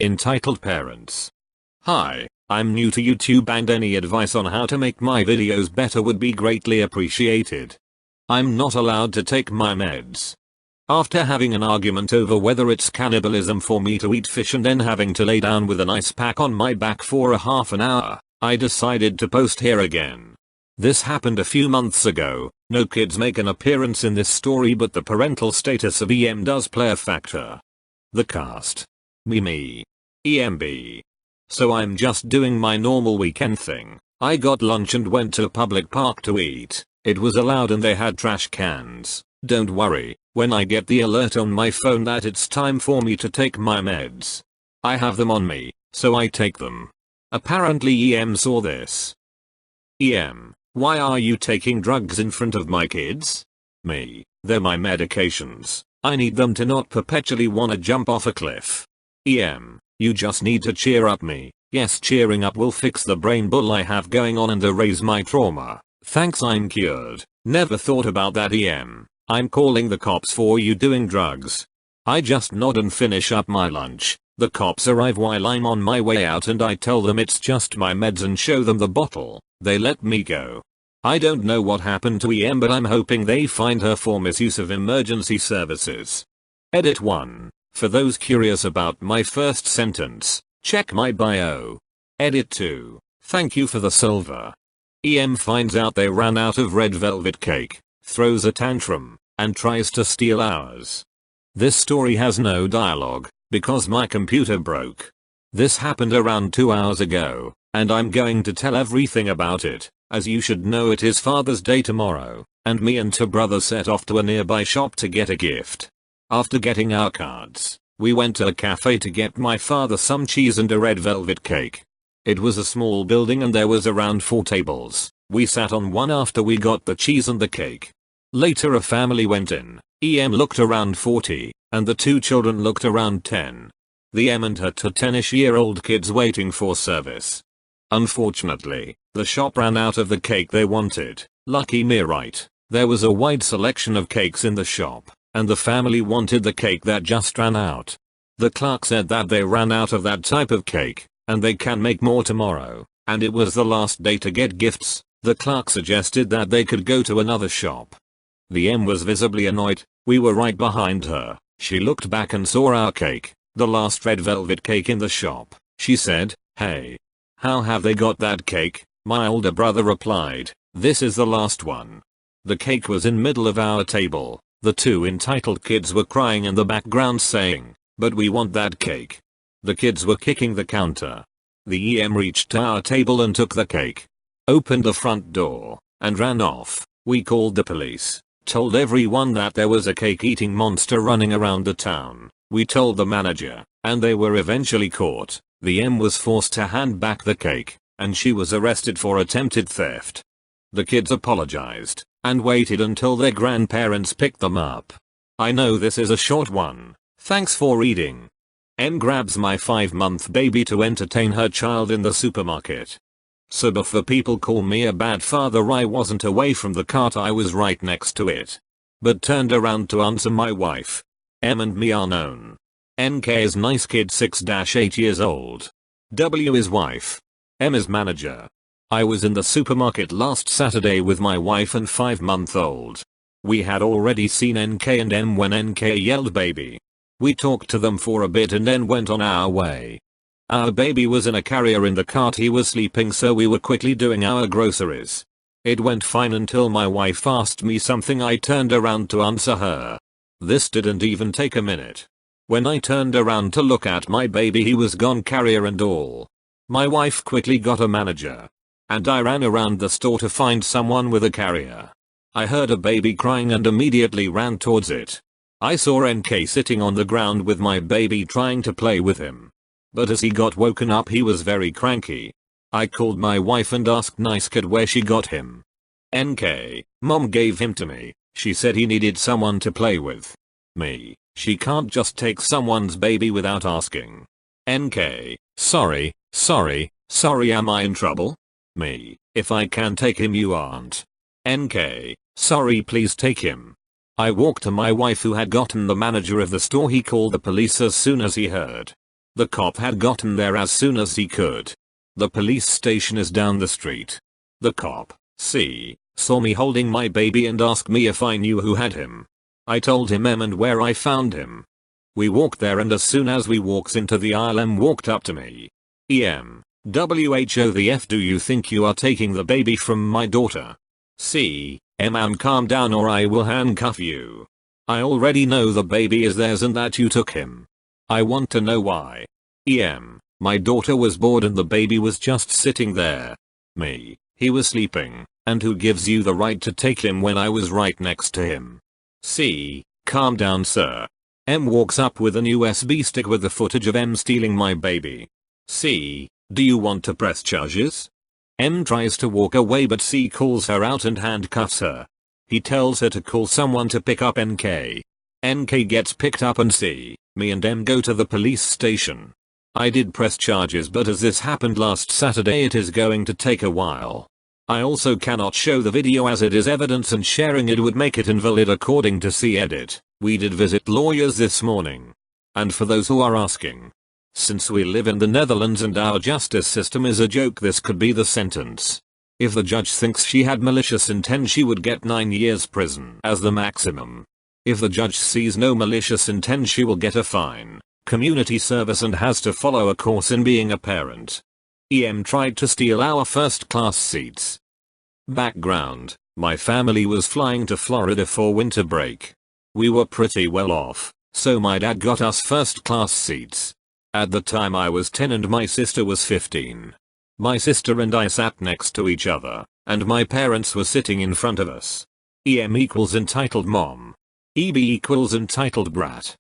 Entitled Parents. Hi, I'm new to YouTube and any advice on how to make my videos better would be greatly appreciated. I'm not allowed to take my meds. After having an argument over whether it's cannibalism for me to eat fish and then having to lay down with an ice pack on my back for a half an hour, I decided to post here again. This happened a few months ago. No kids make an appearance in this story, but the parental status of EM does play a factor. The cast. Me. EMB. So I'm just doing my normal weekend thing. I got lunch and went to a public park to eat. It was allowed and they had trash cans. Don't worry, when I get the alert on my phone that it's time for me to take my meds. I have them on me, so I take them. Apparently EM saw this. EM, why are you taking drugs in front of my kids? Me, they're my medications. I need them to not perpetually wanna jump off a cliff. EM, you just need to cheer up me. Yes, cheering up will fix the brain bull I have going on and erase my trauma. Thanks, I'm cured. Never thought about that. EM, I'm calling the cops for you doing drugs. I just nod and finish up my lunch. The cops arrive while I'm on my way out and I tell them it's just my meds and show them the bottle. They let me go. I don't know what happened to EM, but I'm hoping they find her for misuse of emergency services. Edit 1. For those curious about my first sentence, check my bio. Edit 2. Thank you for the silver. EM finds out they ran out of red velvet cake, throws a tantrum, and tries to steal ours. This story has no dialogue, because my computer broke. This happened around 2 hours ago, and I'm going to tell everything about it, as you should know it is Father's Day tomorrow, and me and two brothers set off to a nearby shop to get a gift. After getting our cards, we went to a cafe to get my father some cheese and a red velvet cake. It was a small building and there was around 4 tables. We sat on one after we got the cheese and the cake. Later a family went in. EM looked around 40, and the 2 children looked around 10. The EM and her 2 10-ish-year-old kids waiting for service. Unfortunately, the shop ran out of the cake they wanted. Lucky me, right? There was a wide selection of cakes in the shop, and the family wanted the cake that just ran out. The clerk said that they ran out of that type of cake, and they can make more tomorrow, and it was the last day to get gifts. The clerk suggested that they could go to another shop. The EM was visibly annoyed. We were right behind her. She looked back and saw our cake, the last red velvet cake in the shop. She said, "Hey, how have they got that cake?" My older brother replied, "This is the last one." The cake was in middle of our table. The 2 entitled kids were crying in the background saying, "But we want that cake." The kids were kicking the counter. The EM reached to our table and took the cake, opened the front door, and ran off. We called the police, told everyone that there was a cake-eating monster running around the town. We told the manager, and they were eventually caught. The EM was forced to hand back the cake, and she was arrested for attempted theft. The kids apologized, and waited until their grandparents picked them up. I know this is a short one. Thanks for reading. EM grabs my 5-month baby to entertain her child in the supermarket. So before people call me a bad father, I wasn't away from the cart, I was right next to it. But turned around to answer my wife. EM and me are known. NK is nice kid 6-8 years old. W is wife. M is manager. I was in the supermarket last Saturday with my wife and 5-month-old. We had already seen NK and M when NK yelled baby. We talked to them for a bit and then went on our way. Our baby was in a carrier in the cart, he was sleeping, so we were quickly doing our groceries. It went fine until my wife asked me something. I turned around to answer her. This didn't even take a minute. When I turned around to look at my baby, he was gone, carrier and all. My wife quickly got a manager. And I ran around the store to find someone with a carrier. I heard a baby crying and immediately ran towards it. I saw NK sitting on the ground with my baby trying to play with him. But as he got woken up, he was very cranky. I called my wife and asked nice kid where she got him. NK, mom gave him to me. She said he needed someone to play with. Me, she can't just take someone's baby without asking. NK, sorry, am I in trouble? Me, if I can take him you aren't. NK, sorry, please take him. I walked to my wife who had gotten the manager of the store. He called the police as soon as he heard. The cop had gotten there as soon as he could. The police station is down the street. The cop, saw me holding my baby and asked me if I knew who had him. I told him and where I found him. We walked there and as soon as we walks into the aisle walked up to me. WHO the F do you think you are taking the baby from my daughter? Calm down or I will handcuff you. I already know the baby is theirs and that you took him. I want to know why. My daughter was bored and the baby was just sitting there. He was sleeping, and who gives you the right to take him when I was right next to him? Calm down sir. Walks up with an USB stick with the footage of stealing my baby. Do you want to press charges? Tries to walk away but calls her out and handcuffs her. He tells her to call someone to pick up NK. NK gets picked up and me and go to the police station. I did press charges but as this happened last Saturday it is going to take a while. I also cannot show the video as it is evidence and sharing it would make it invalid according to edit. We did visit lawyers this morning. And for those who are asking, since we live in the Netherlands and our justice system is a joke, this could be the sentence. If the judge thinks she had malicious intent she would get 9 years prison as the maximum. If the judge sees no malicious intent she will get a fine, community service and has to follow a course in being a parent. Tried to steal our first class seats. Background: my family was flying to Florida for winter break. We were pretty well off, so my dad got us first class seats. At the time I was 10 and my sister was 15. My sister and I sat next to each other, and my parents were sitting in front of us. equals entitled mom. EB equals entitled brat.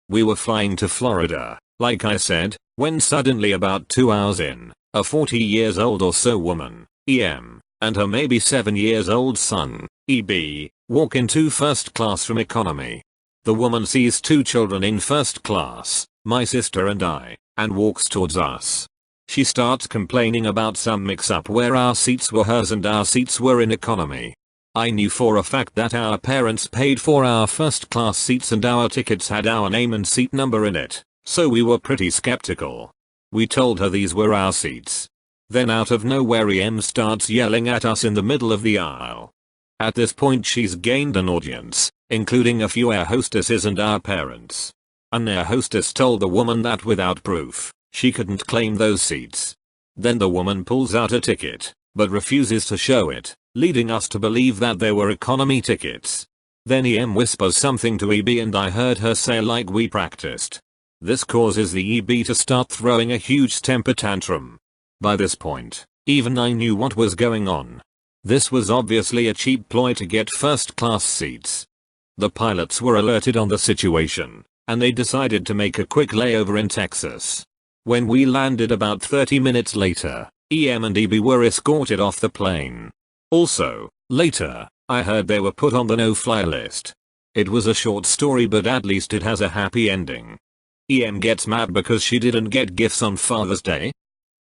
We were flying to Florida, like I said, when suddenly about 2 hours in, a 40 years old or so woman, and her maybe 7 years old son, EB, walk into first class from economy. The woman sees 2 children in first class, my sister and I, and walks towards us. She starts complaining about some mix-up where our seats were hers and our seats were in economy. I knew for a fact that our parents paid for our first class seats and our tickets had our name and seat number in it, so we were pretty skeptical. We told her these were our seats. Then out of nowhere starts yelling at us in the middle of the aisle. At this point she's gained an audience, including a few air hostesses and our parents. An air hostess told the woman that without proof, she couldn't claim those seats. Then the woman pulls out a ticket, but refuses to show it, leading us to believe that they were economy tickets. Then whispers something to EB and I heard her say like we practiced. This causes the EB to start throwing a huge temper tantrum. By this point, even I knew what was going on. This was obviously a cheap ploy to get first class seats. The pilots were alerted on the situation, and they decided to make a quick layover in Texas. When we landed about 30 minutes later, and EB were escorted off the plane. Also, later, I heard they were put on the no-fly list. It was a short story but at least it has a happy ending. Gets mad because she didn't get gifts on Father's Day.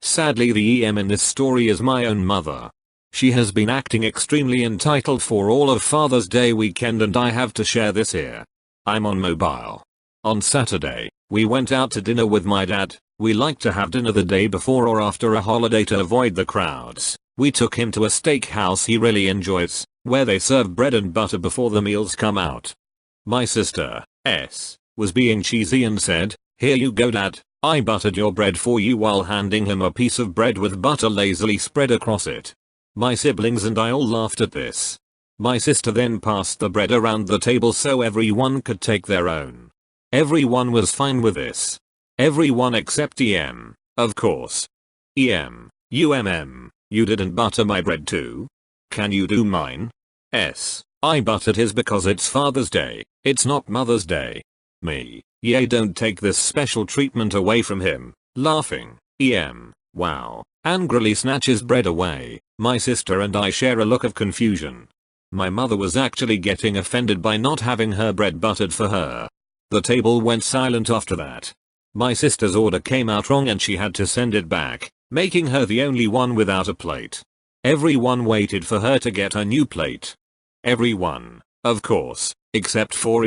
Sadly the in this story is my own mother. She has been acting extremely entitled for all of Father's Day weekend and I have to share this here. I'm on mobile. On Saturday, we went out to dinner with my dad. We like to have dinner the day before or after a holiday to avoid the crowds. We took him to a steakhouse he really enjoys, where they serve bread and butter before the meals come out. My sister, was being cheesy and said, "Here you go dad, I buttered your bread for you," while handing him a piece of bread with butter lazily spread across it. My siblings and I all laughed at this. My sister then passed the bread around the table so everyone could take their own. Everyone was fine with this. Everyone except of course. You didn't butter my bread too? Can you do mine? I buttered his because it's Father's Day, it's not Mother's Day. Me, don't take this special treatment away from him, laughing. Wow, angrily snatches bread away. My sister and I share a look of confusion. My mother was actually getting offended by not having her bread buttered for her. The table went silent after that. My sister's order came out wrong and she had to send it back, making her the only one without a plate. Everyone waited for her to get a new plate. Everyone, of course, except for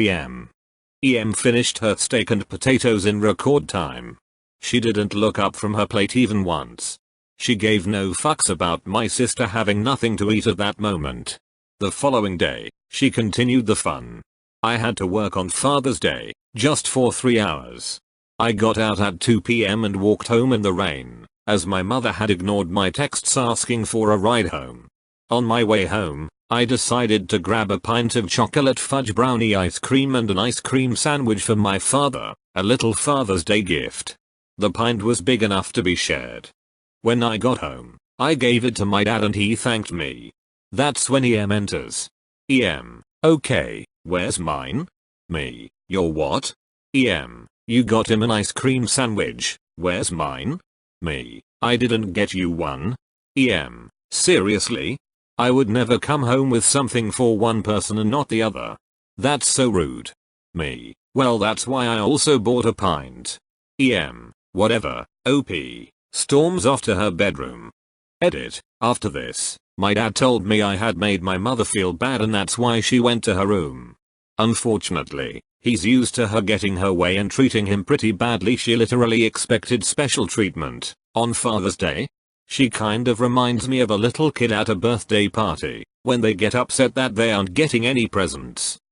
finished her steak and potatoes in record time. She didn't look up from her plate even once. She gave no fucks about my sister having nothing to eat at that moment. The following day, she continued the fun. I had to work on Father's Day, just for 3 hours. I got out at 2 p.m. and walked home in the rain, as my mother had ignored my texts asking for a ride home. On my way home, I decided to grab a pint of chocolate fudge brownie ice cream and an ice cream sandwich for my father, a little Father's Day gift. The pint was big enough to be shared. When I got home, I gave it to my dad and he thanked me. That's when EM enters. EM, okay, where's mine? Me, your what? EM, you got him an ice cream sandwich, where's mine? Me, I didn't get you one. EM, seriously? I would never come home with something for one person and not the other. That's so rude. Me, well that's why I also bought a pint. EM, whatever, OP, storms off to her bedroom. Edit, after this, my dad told me I had made my mother feel bad and that's why she went to her room. Unfortunately, he's used to her getting her way and treating him pretty badly. She literally expected special treatment on Father's Day. She kind of reminds me of a little kid at a birthday party, when they get upset that they aren't getting any presents.